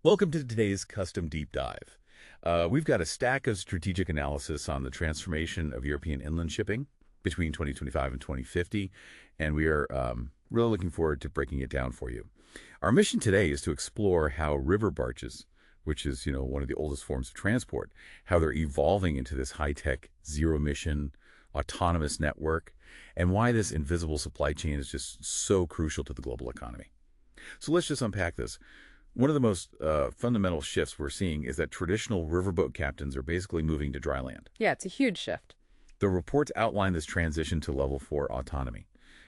Welcome to today's Custom Deep Dive. We've got a stack of strategic analysis on the transformation of European inland shipping between 2025 and 2050, and we are really looking forward to breaking it down for you. Our mission today is to explore how river barges, which is, one of the oldest forms of transport, how they're evolving into this high-tech, zero-emission, autonomous network, and why this invisible supply chain is just so crucial to the global economy. So let's just unpack this. One of the most fundamental shifts we're seeing is that traditional riverboat captains are basically moving to dry land. Yeah, it's a huge shift. The reports outline this transition to level 4 autonomy.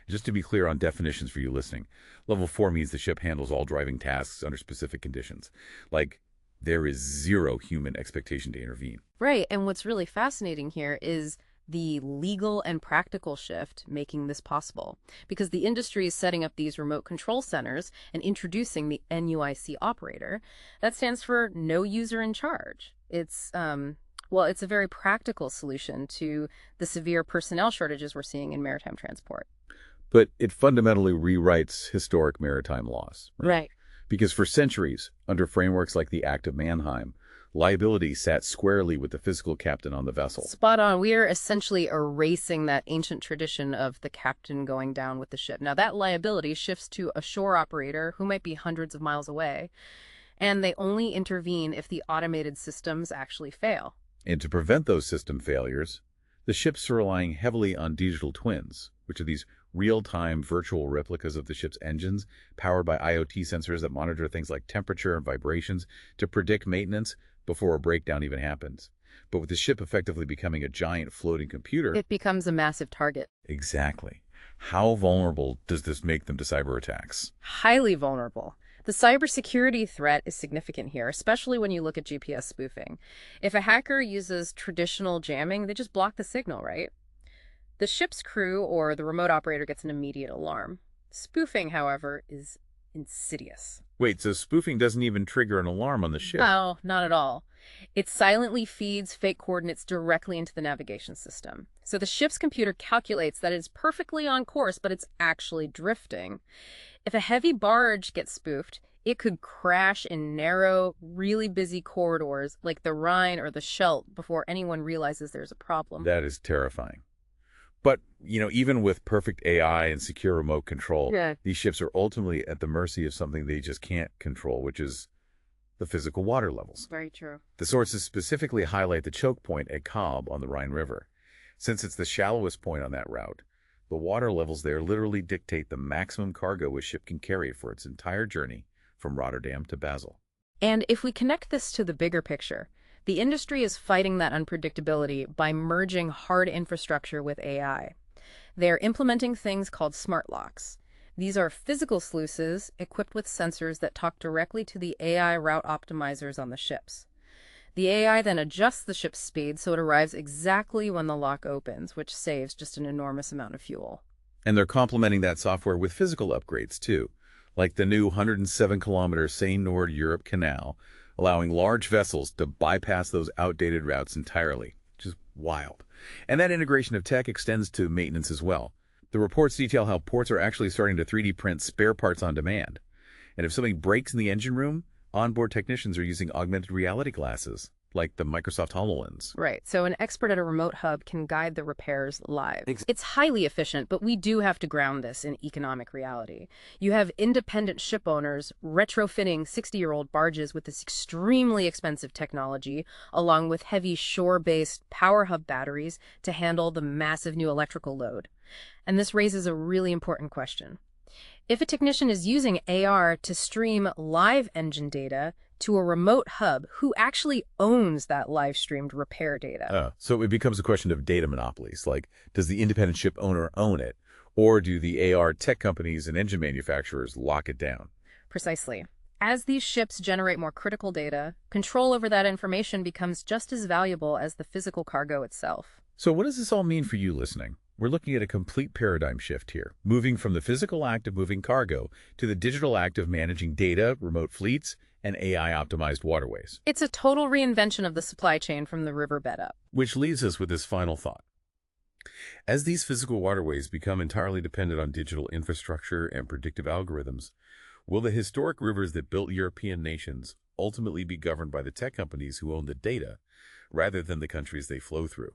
Just to be clear on definitions for you listening, level 4 means the ship handles all driving tasks under specific conditions. Like, there is zero human expectation to intervene. Right, and what's really fascinating here is the legal and practical shift making this possible, because the industry is setting up these remote control centers and introducing the NUIC operator. That stands for no user in charge. It's a very practical solution to the severe personnel shortages we're seeing in maritime transport. But it fundamentally rewrites historic maritime laws. Right. Because for centuries, under frameworks like the Act of Mannheim, liability sat squarely with the physical captain on the vessel. Spot on. We are essentially erasing that ancient tradition of the captain going down with the ship. Now, that liability shifts to a shore operator who might be hundreds of miles away, and they only intervene if the automated systems actually fail. And to prevent those system failures, the ships are relying heavily on digital twins, which are these real-time virtual replicas of the ship's engines, powered by IoT sensors that monitor things like temperature and vibrations to predict maintenance before a breakdown even happens. But with the ship effectively becoming a giant floating computer... It becomes a massive target. Exactly. How vulnerable does this make them to cyber attacks? Highly vulnerable. The cybersecurity threat is significant here, especially when you look at GPS spoofing. If a hacker uses traditional jamming, they just block the signal, right? The ship's crew or the remote operator gets an immediate alarm. Spoofing, however, is insidious. Wait, so spoofing doesn't even trigger an alarm on the ship? No, not at all. It silently feeds fake coordinates directly into the navigation system. So the ship's computer calculates that it's perfectly on course, but it's actually drifting. If a heavy barge gets spoofed, it could crash in narrow, really busy corridors like the Rhine or the Scheldt before anyone realizes there's a problem. That is terrifying. But, even with perfect AI and secure remote control, these ships are ultimately at the mercy of something they just can't control, which is the physical water levels. Very true. The sources specifically highlight the choke point at Cobb on the Rhine River. Since it's the shallowest point on that route, the water levels there literally dictate the maximum cargo a ship can carry for its entire journey from Rotterdam to Basel. And if we connect this to the bigger picture, the industry is fighting that unpredictability by merging hard infrastructure with AI. They're implementing things called smart locks. These are physical sluices equipped with sensors that talk directly to the AI route optimizers on the ships. The AI then adjusts the ship's speed so it arrives exactly when the lock opens, which saves just an enormous amount of fuel. And they're complementing that software with physical upgrades, too, like the new 107-kilometer Seine-Nord Europe Canal, allowing large vessels to bypass those outdated routes entirely. Just wild. And that integration of tech extends to maintenance as well. The reports detail how ports are actually starting to 3D print spare parts on demand. And if something breaks in the engine room, onboard technicians are using augmented reality glasses, like the Microsoft HoloLens. Right, so an expert at a remote hub can guide the repairs live. It's highly efficient, but we do have to ground this in economic reality. You have independent ship owners retrofitting 60-year-old barges with this extremely expensive technology, along with heavy shore-based power hub batteries to handle the massive new electrical load. And this raises a really important question. If a technician is using AR to stream live engine data to a remote hub, who actually owns that live-streamed repair data? So it becomes a question of data monopolies. Like, does the independent ship owner own it? Or do the AR tech companies and engine manufacturers lock it down? Precisely. As these ships generate more critical data, control over that information becomes just as valuable as the physical cargo itself. So what does this all mean for you listening? We're looking at a complete paradigm shift here, moving from the physical act of moving cargo to the digital act of managing data, remote fleets, and AI-optimized waterways. It's a total reinvention of the supply chain from the riverbed up. Which leaves us with this final thought. As these physical waterways become entirely dependent on digital infrastructure and predictive algorithms, will the historic rivers that built European nations ultimately be governed by the tech companies who own the data rather than the countries they flow through.